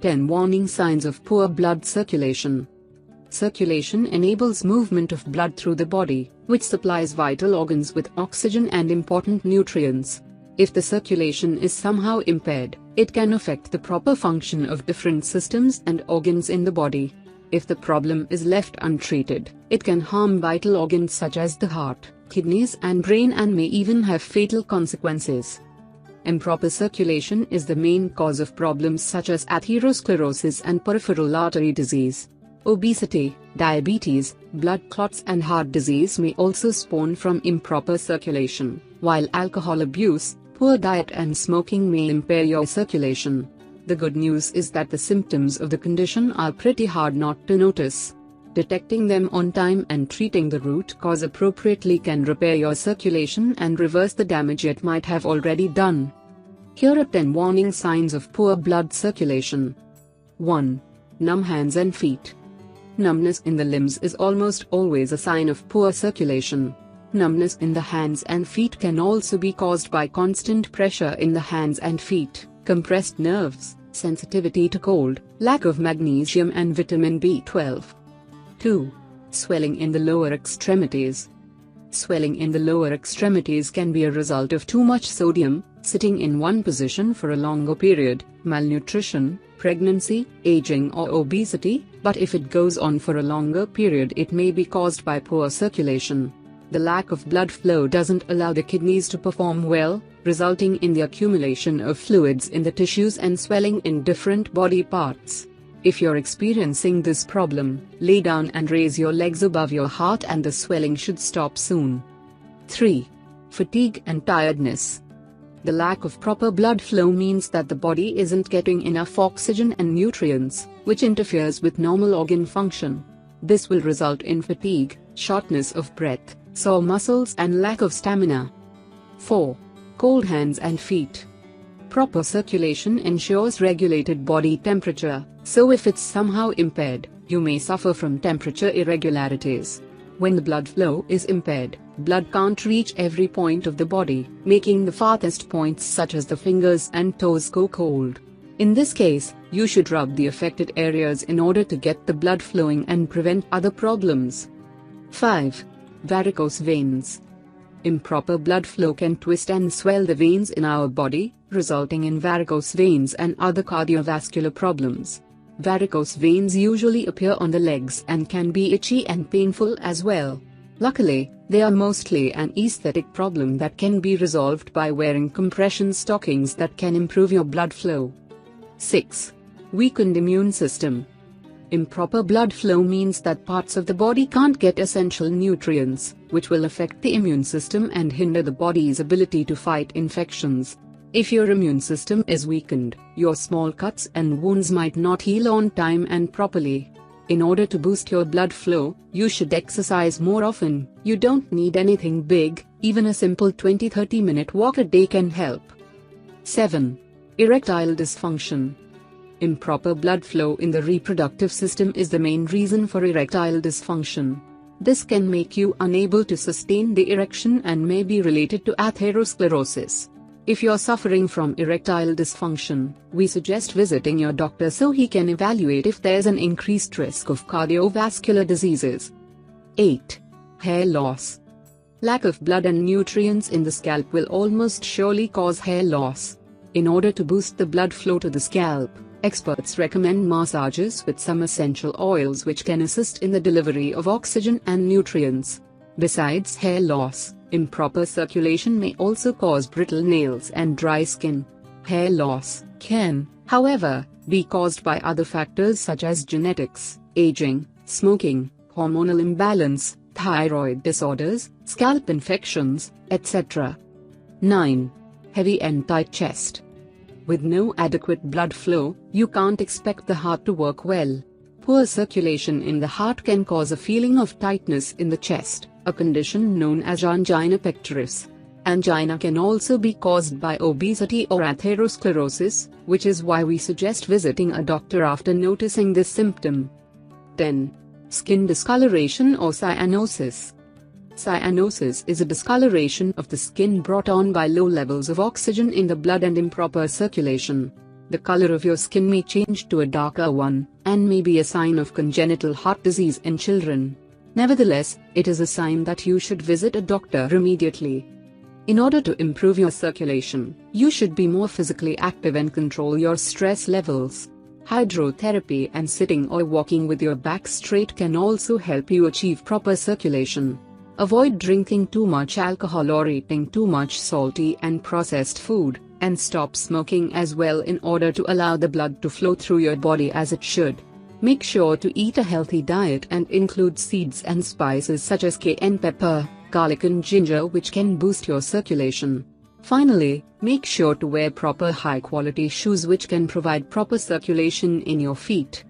10 Warning signs of poor blood circulation. Circulation enables movement of blood through the body, which supplies vital organs with oxygen and important nutrients. If the circulation is somehow impaired, it can affect the proper function of different systems and organs in the body. If the problem is left untreated, it can harm vital organs such as the heart, kidneys and brain, and may even have fatal consequences. Improper circulation is the main cause of problems such as atherosclerosis and peripheral artery disease. Obesity, diabetes, blood clots and heart disease may also spawn from improper circulation, while alcohol abuse, poor diet and smoking may impair your circulation. The good news is that the symptoms of the condition are pretty hard not to notice. Detecting them on time and treating the root cause appropriately can repair your circulation and reverse the damage it might have already done. Here are 10 warning signs of poor blood circulation. 1. Numb hands and feet. Numbness in the limbs is almost always a sign of poor circulation. Numbness in the hands and feet can also be caused by constant pressure in the hands and feet, compressed nerves, sensitivity to cold, lack of magnesium and vitamin B12. 2. Swelling in the lower extremities. Swelling in the lower extremities can be a result of too much sodium, sitting in one position for a longer period, malnutrition, pregnancy, aging or obesity, but if it goes on for a longer period it may be caused by poor circulation. The lack of blood flow doesn't allow the kidneys to perform well, resulting in the accumulation of fluids in the tissues and swelling in different body parts. If you're experiencing this problem, lay down and raise your legs above your heart and the swelling should stop soon. 3. Fatigue and tiredness. The lack of proper blood flow means that the body isn't getting enough oxygen and nutrients, which interferes with normal organ function. This will result in fatigue, shortness of breath, sore muscles and lack of stamina. 4. Cold hands and feet. Proper circulation ensures regulated body temperature, so if it's somehow impaired, you may suffer from temperature irregularities. When the blood flow is impaired, blood can't reach every point of the body, making the farthest points such as the fingers and toes go cold. In this case, you should rub the affected areas in order to get the blood flowing and prevent other problems. 5. Varicose veins. Improper blood flow can twist and swell the veins in our body, resulting in varicose veins and other cardiovascular problems. Varicose veins usually appear on the legs and can be itchy and painful as well. Luckily, they are mostly an aesthetic problem that can be resolved by wearing compression stockings that can improve your blood flow. 6. Weakened immune system. Improper blood flow means that parts of the body can't get essential nutrients, which will affect the immune system and hinder the body's ability to fight infections. If your immune system is weakened, your small cuts and wounds might not heal on time and properly. In order to boost your blood flow, you should exercise more often. You don't need anything big, even a simple 20-30 minute walk a day can help. 7. Erectile dysfunction. Improper blood flow in the reproductive system is the main reason for erectile dysfunction. This can make you unable to sustain the erection and may be related to atherosclerosis. If you're suffering from erectile dysfunction, we suggest visiting your doctor so he can evaluate if there's an increased risk of cardiovascular diseases. 8. Hair loss. Lack of blood and nutrients in the scalp will almost surely cause hair loss. In order to boost the blood flow to the scalp, experts recommend massages with some essential oils which can assist in the delivery of oxygen and nutrients. Besides hair loss, improper circulation may also cause brittle nails and dry skin. Hair loss can, however, be caused by other factors such as genetics, aging, smoking, hormonal imbalance, thyroid disorders, scalp infections, etc. 9. Heavy and tight chest. With no adequate blood flow, you can't expect the heart to work well. Poor circulation in the heart can cause a feeling of tightness in the chest, a condition known as angina pectoris. Angina can also be caused by obesity or atherosclerosis, which is why we suggest visiting a doctor after noticing this symptom. 10. Skin discoloration or cyanosis. Cyanosis is a discoloration of the skin brought on by low levels of oxygen in the blood and improper circulation. The color of your skin may change to a darker one, and may be a sign of congenital heart disease in children. Nevertheless, it is a sign that you should visit a doctor immediately. In order to improve your circulation, you should be more physically active and control your stress levels. Hydrotherapy and sitting or walking with your back straight can also help you achieve proper circulation. Avoid drinking too much alcohol or eating too much salty and processed food, and stop smoking as well in order to allow the blood to flow through your body as it should. Make sure to eat a healthy diet and include seeds and spices such as cayenne pepper, garlic and ginger, which can boost your circulation. Finally, make sure to wear proper high-quality shoes which can provide proper circulation in your feet.